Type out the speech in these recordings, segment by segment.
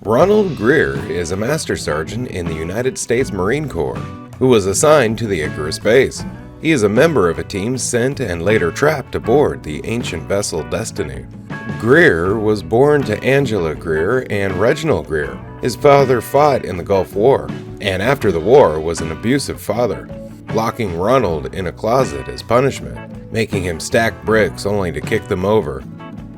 Ronald Greer is a Master Sergeant in the United States Marine Corps who was assigned to the Icarus Base. He is a member of a team sent and later trapped aboard the ancient vessel Destiny. Greer was born to Angela Greer and Reginald Greer. His father fought in the Gulf War, and after the war was an abusive father, locking Ronald in a closet as punishment, making him stack bricks only to kick them over,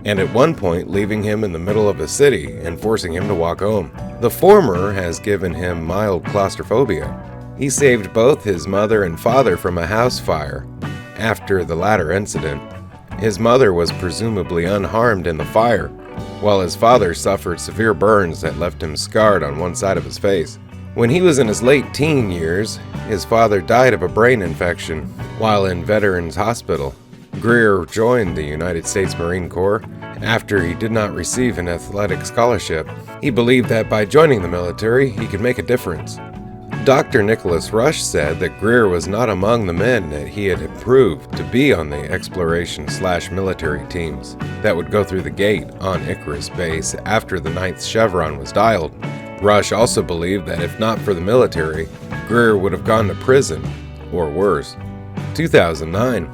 and at one point leaving him in the middle of a city and forcing him to walk home. The former has given him mild claustrophobia. He saved both his mother and father from a house fire. After the latter incident, his mother was presumably unharmed in the fire, while his father suffered severe burns that left him scarred on one side of his face. When he was in his late teen years, his father died of a brain infection while in Veterans Hospital. Greer joined the United States Marine Corps after he did not receive an athletic scholarship. He believed that by joining the military, he could make a difference. Dr. Nicholas Rush said that Greer was not among the men that he had approved to be on the exploration/military teams that would go through the gate on Icarus Base after the 9th chevron was dialed. Rush also believed that if not for the military, Greer would have gone to prison, or worse. 2009.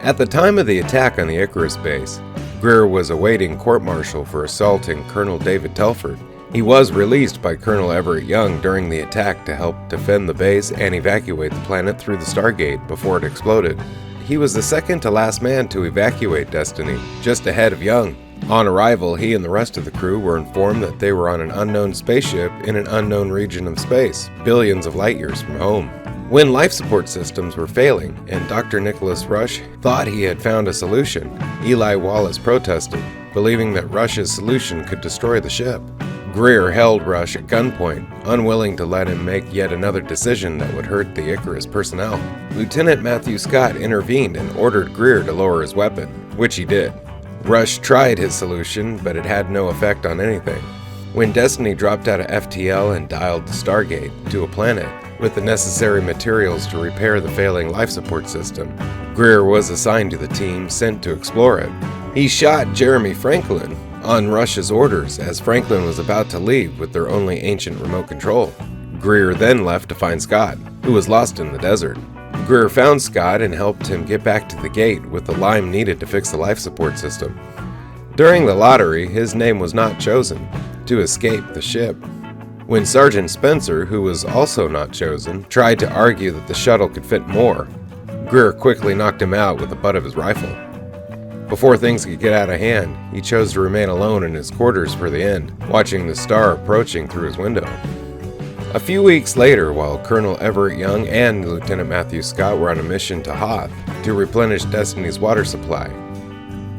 At the time of the attack on the Icarus Base, Greer was awaiting court-martial for assaulting Colonel David Telford. He was released by Colonel Everett Young during the attack to help defend the base and evacuate the planet through the Stargate before it exploded. He was the second to last man to evacuate Destiny, just ahead of Young. On arrival, he and the rest of the crew were informed that they were on an unknown spaceship in an unknown region of space, billions of light years from home. When life support systems were failing and Dr. Nicholas Rush thought he had found a solution, Eli Wallace protested, believing that Rush's solution could destroy the ship. Greer held Rush at gunpoint, unwilling to let him make yet another decision that would hurt the Icarus personnel. Lieutenant Matthew Scott intervened and ordered Greer to lower his weapon, which he did. Rush tried his solution, but it had no effect on anything. When Destiny dropped out of FTL and dialed the Stargate to a planet with the necessary materials to repair the failing life support system, Greer was assigned to the team sent to explore it. He shot Jeremy Franklin on Rush's orders as Franklin was about to leave with their only ancient remote control. Greer then left to find Scott, who was lost in the desert. Greer found Scott and helped him get back to the gate with the lime needed to fix the life support system. During the lottery, his name was not chosen to escape the ship. When Sergeant Spencer, who was also not chosen, tried to argue that the shuttle could fit more, Greer quickly knocked him out with the butt of his rifle. Before things could get out of hand, he chose to remain alone in his quarters for the end, watching the star approaching through his window. A few weeks later, while Colonel Everett Young and Lieutenant Matthew Scott were on a mission to Hoth to replenish Destiny's water supply,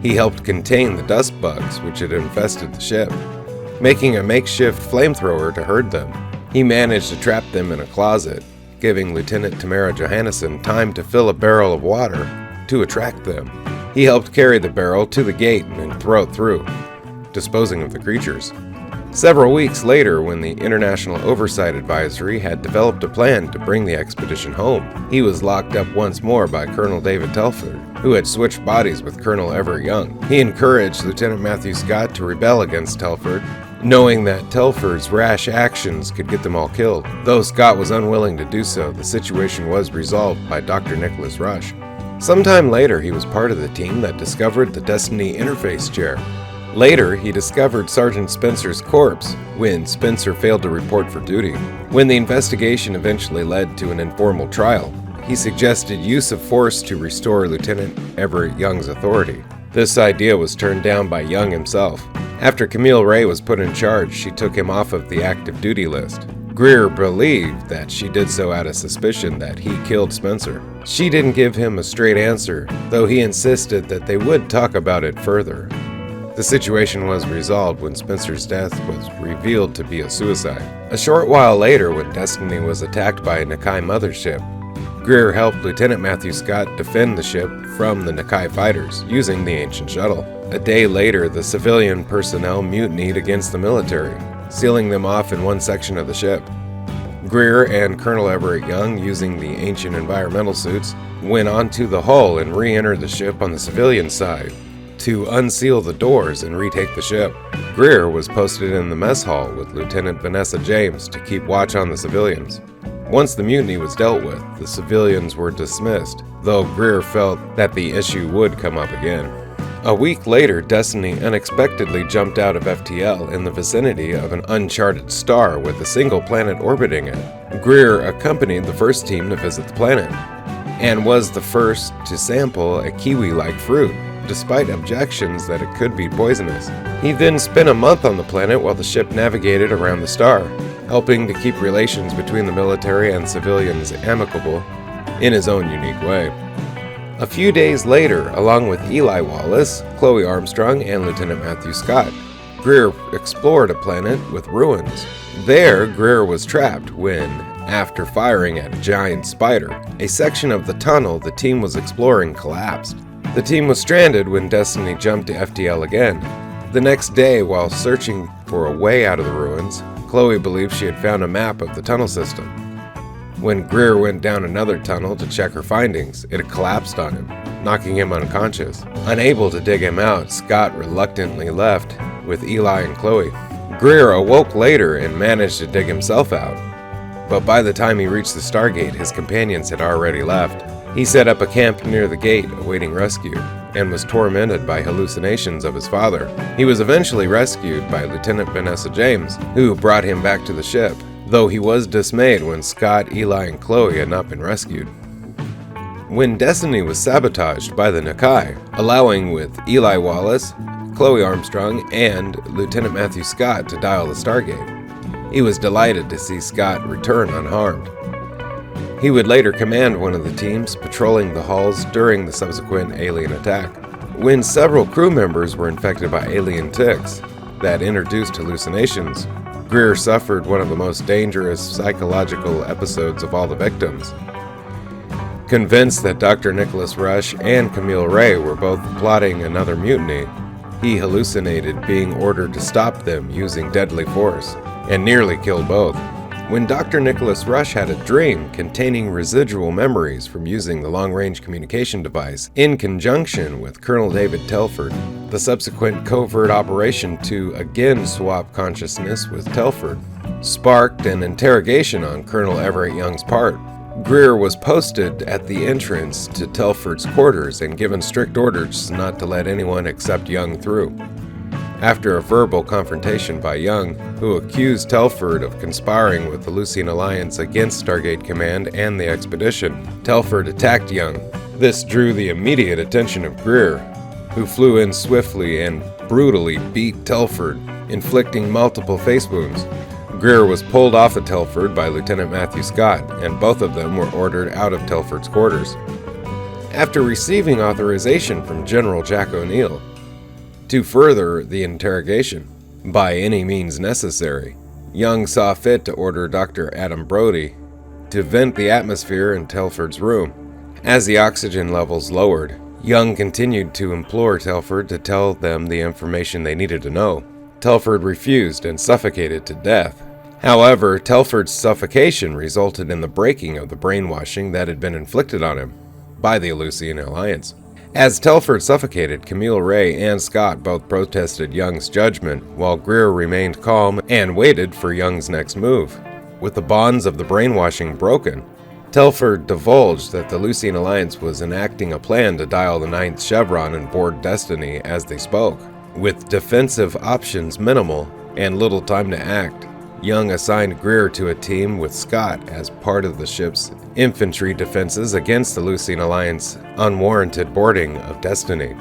he helped contain the dust bugs which had infested the ship, making a makeshift flamethrower to herd them. He managed to trap them in a closet, giving Lieutenant Tamara Johannesson time to fill a barrel of water to attract them. He helped carry the barrel to the gate and throw it through, disposing of the creatures. Several weeks later, when the International Oversight Advisory had developed a plan to bring the expedition home, he was locked up once more by Colonel David Telford, who had switched bodies with Colonel Everett Young. He encouraged Lieutenant Matthew Scott to rebel against Telford, knowing that Telford's rash actions could get them all killed. Though Scott was unwilling to do so, the situation was resolved by Dr. Nicholas Rush. Sometime later, he was part of the team that discovered the Destiny interface chair. Later, he discovered Sergeant Spencer's corpse when Spencer failed to report for duty. When the investigation eventually led to an informal trial, he suggested use of force to restore Lieutenant Everett Young's authority. This idea was turned down by Young himself. After Camille Ray was put in charge, she took him off of the active duty list. Greer believed that she did so out of suspicion that he killed Spencer. She didn't give him a straight answer, though he insisted that they would talk about it further. The situation was resolved when Spencer's death was revealed to be a suicide. A short while later, when Destiny was attacked by a Nakai mothership, Greer helped Lieutenant Matthew Scott defend the ship from the Nakai fighters using the ancient shuttle. A day later, the civilian personnel mutinied against the military, sealing them off in one section of the ship. Greer and Colonel Everett Young, using the ancient environmental suits, went onto the hull and re-entered the ship on the civilian side to unseal the doors and retake the ship. Greer was posted in the mess hall with Lieutenant Vanessa James to keep watch on the civilians. Once the mutiny was dealt with, the civilians were dismissed, though Greer felt that the issue would come up again. A week later, Destiny unexpectedly jumped out of FTL in the vicinity of an uncharted star with a single planet orbiting it. Greer accompanied the first team to visit the planet, and was the first to sample a kiwi-like fruit, despite objections that it could be poisonous. He then spent a month on the planet while the ship navigated around the star, helping to keep relations between the military and civilians amicable in his own unique way. A few days later, along with Eli Wallace, Chloe Armstrong, and Lieutenant Matthew Scott, Greer explored a planet with ruins. There, Greer was trapped when, after firing at a giant spider, a section of the tunnel the team was exploring collapsed. The team was stranded when Destiny jumped to FTL again. The next day, while searching for a way out of the ruins, Chloe believed she had found a map of the tunnel system. When Greer went down another tunnel to check her findings, it had collapsed on him, knocking him unconscious. Unable to dig him out, Scott reluctantly left with Eli and Chloe. Greer awoke later and managed to dig himself out, but by the time he reached the Stargate, his companions had already left. He set up a camp near the gate, awaiting rescue, and was tormented by hallucinations of his father. He was eventually rescued by Lieutenant Vanessa James, who brought him back to the ship, though he was dismayed when Scott, Eli, and Chloe had not been rescued. When Destiny was sabotaged by the Chappa'ai, allowing with Eli Wallace, Chloe Armstrong, and Lieutenant Matthew Scott to dial the Stargate, he was delighted to see Scott return unharmed. He would later command one of the teams patrolling the halls during the subsequent alien attack. When several crew members were infected by alien ticks that introduced hallucinations, Greer suffered one of the most dangerous psychological episodes of all the victims. Convinced that Dr. Nicholas Rush and Camille Ray were both plotting another mutiny, he hallucinated being ordered to stop them using deadly force, and nearly killed both. When Dr. Nicholas Rush had a dream containing residual memories from using the long-range communication device in conjunction with Colonel David Telford, the subsequent covert operation to again swap consciousness with Telford sparked an interrogation on Colonel Everett Young's part. Greer was posted at the entrance to Telford's quarters and given strict orders not to let anyone except Young through. After a verbal confrontation by Young, who accused Telford of conspiring with the Lucine Alliance against Stargate Command and the expedition, Telford attacked Young. This drew the immediate attention of Greer, who flew in swiftly and brutally beat Telford, inflicting multiple face wounds. Greer was pulled off of Telford by Lieutenant Matthew Scott, and both of them were ordered out of Telford's quarters. After receiving authorization from General Jack O'Neill to further the interrogation by any means necessary, Young saw fit to order Dr. Adam Brody to vent the atmosphere in Telford's room. As the oxygen levels lowered, Young continued to implore Telford to tell them the information they needed to know. Telford refused and suffocated to death. However, Telford's suffocation resulted in the breaking of the brainwashing that had been inflicted on him by the Lucine Alliance. As Telford suffocated, Camille Ray and Scott both protested Young's judgment, while Greer remained calm and waited for Young's next move. With the bonds of the brainwashing broken, Telford divulged that the Lucine Alliance was enacting a plan to dial the 9th chevron and board Destiny as they spoke. With defensive options minimal and little time to act, Young assigned Greer to a team with Scott as part of the ship's infantry defenses against the Lucine Alliance unwarranted boarding of Destiny.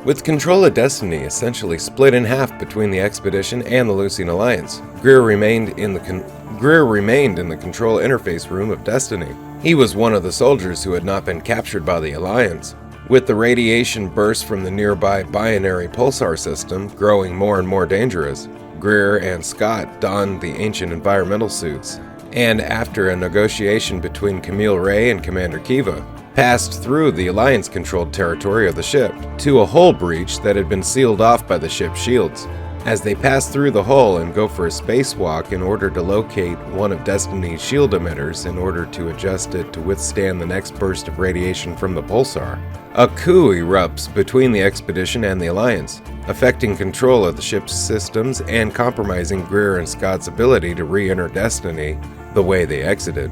With control of Destiny essentially split in half between the expedition and the Lucine Alliance, Greer remained in the control interface room of Destiny. He was one of the soldiers who had not been captured by the Alliance. With the radiation bursts from the nearby binary pulsar system growing more and more dangerous, Greer and Scott donned the ancient environmental suits, and after a negotiation between Camille Ray and Commander Kiva, passed through the Alliance-controlled territory of the ship to a hull breach that had been sealed off by the ship's shields. As they pass through the hull and go for a spacewalk in order to locate one of Destiny's shield emitters in order to adjust it to withstand the next burst of radiation from the pulsar, a coup erupts between the expedition and the Alliance, affecting control of the ship's systems and compromising Greer and Scott's ability to re-enter Destiny the way they exited.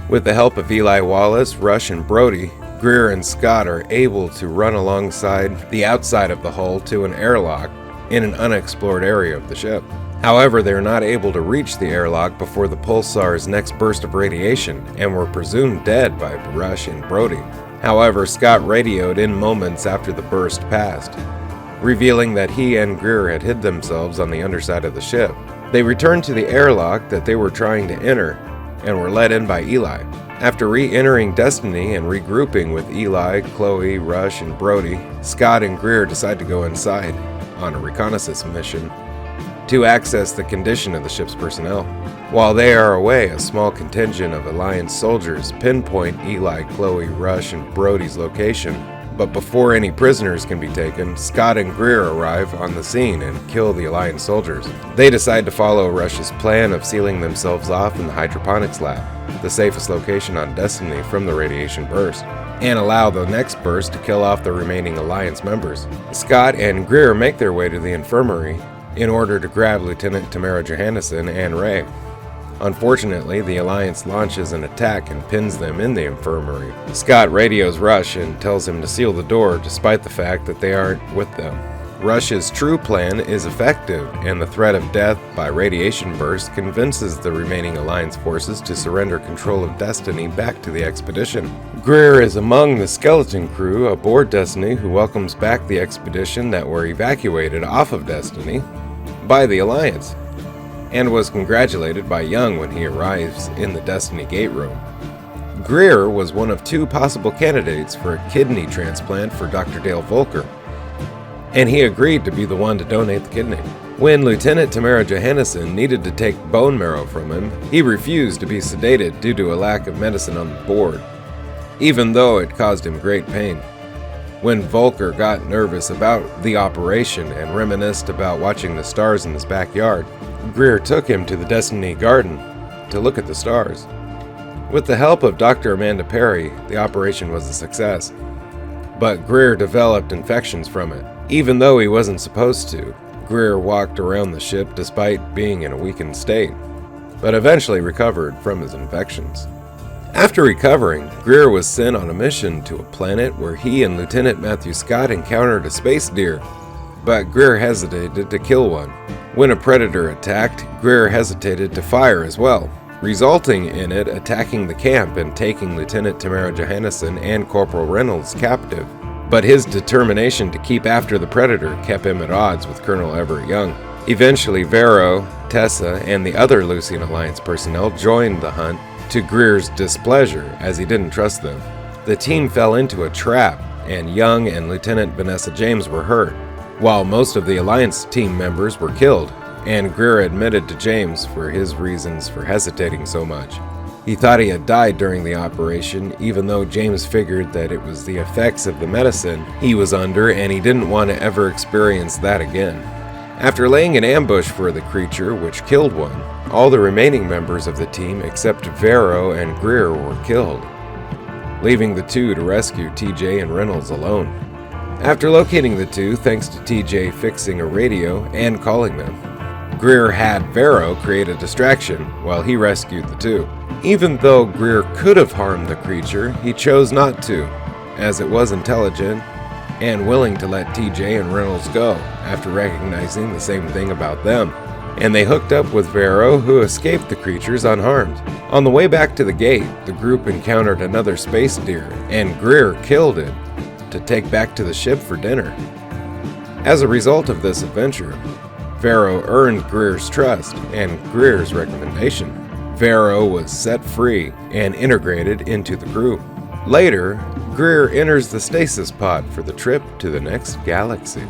With the help of Eli Wallace, Rush, and Brody, Greer and Scott are able to run alongside the outside of the hull to an airlock in an unexplored area of the ship. However, they are not able to reach the airlock before the pulsar's next burst of radiation and were presumed dead by Rush and Brody. However, Scott radioed in moments after the burst passed, revealing that he and Greer had hid themselves on the underside of the ship. They returned to the airlock that they were trying to enter and were let in by Eli. After re-entering Destiny and regrouping with Eli, Chloe, Rush, and Brody, Scott and Greer decide to go inside on a reconnaissance mission to access the condition of the ship's personnel. While they are away, a small contingent of Alliance soldiers pinpoint Eli, Chloe, Rush, and Brody's location. But before any prisoners can be taken, Scott and Greer arrive on the scene and kill the Alliance soldiers. They decide to follow Rush's plan of sealing themselves off in the hydroponics lab, the safest location on Destiny from the radiation burst, and allow the next burst to kill off the remaining Alliance members. Scott and Greer make their way to the infirmary in order to grab Lieutenant Tamara Johannesson and Ray. Unfortunately, the Alliance launches an attack and pins them in the infirmary. Scott radios Rush and tells him to seal the door despite the fact that they aren't with them. Rush's true plan is effective, and the threat of death by radiation burst convinces the remaining Alliance forces to surrender control of Destiny back to the expedition. Greer is among the skeleton crew aboard Destiny who welcomes back the expedition that were evacuated off of Destiny by the Alliance, and was congratulated by Young when he arrives in the Destiny gate room. Greer was one of two possible candidates for a kidney transplant for Dr. Dale Volker, and he agreed to be the one to donate the kidney. When Lieutenant Tamara Johannesson needed to take bone marrow from him, he refused to be sedated due to a lack of medicine on board, even though it caused him great pain. When Volker got nervous about the operation and reminisced about watching the stars in his backyard, Greer took him to the Destiny Garden to look at the stars. With the help of Dr. Amanda Perry, the operation was a success, but Greer developed infections from it. Even though he wasn't supposed to, Greer walked around the ship despite being in a weakened state, but eventually recovered from his infections. After recovering, Greer was sent on a mission to a planet where he and Lieutenant Matthew Scott encountered a space deer, but Greer hesitated to kill one. When a predator attacked, Greer hesitated to fire as well, resulting in it attacking the camp and taking Lieutenant Tamara Johannesson and Corporal Reynolds captive. But his determination to keep after the predator kept him at odds with Colonel Everett Young. Eventually, Vero, Tessa, and the other Lucian Alliance personnel joined the hunt, to Greer's displeasure as he didn't trust them. The team fell into a trap, and Young and Lieutenant Vanessa James were hurt, while most of the Alliance team members were killed, and Greer admitted to James for his reasons for hesitating so much. He thought he had died during the operation, even though James figured that it was the effects of the medicine he was under and he didn't want to ever experience that again. After laying an ambush for the creature, which killed one, all the remaining members of the team except Vero and Greer were killed, leaving the two to rescue TJ and Reynolds alone. After locating the two, thanks to TJ fixing a radio and calling them, Greer had Vero create a distraction while he rescued the two. Even though Greer could have harmed the creature, he chose not to, as it was intelligent and willing to let TJ and Reynolds go after recognizing the same thing about them. And they hooked up with Vero, who escaped the creatures unharmed. On the way back to the gate, the group encountered another space deer, and Greer killed it to take back to the ship for dinner. As a result of this adventure, Vero earned Greer's trust and Greer's recommendation. Vero was set free and integrated into the crew. Later, Greer enters the stasis pod for the trip to the next galaxy.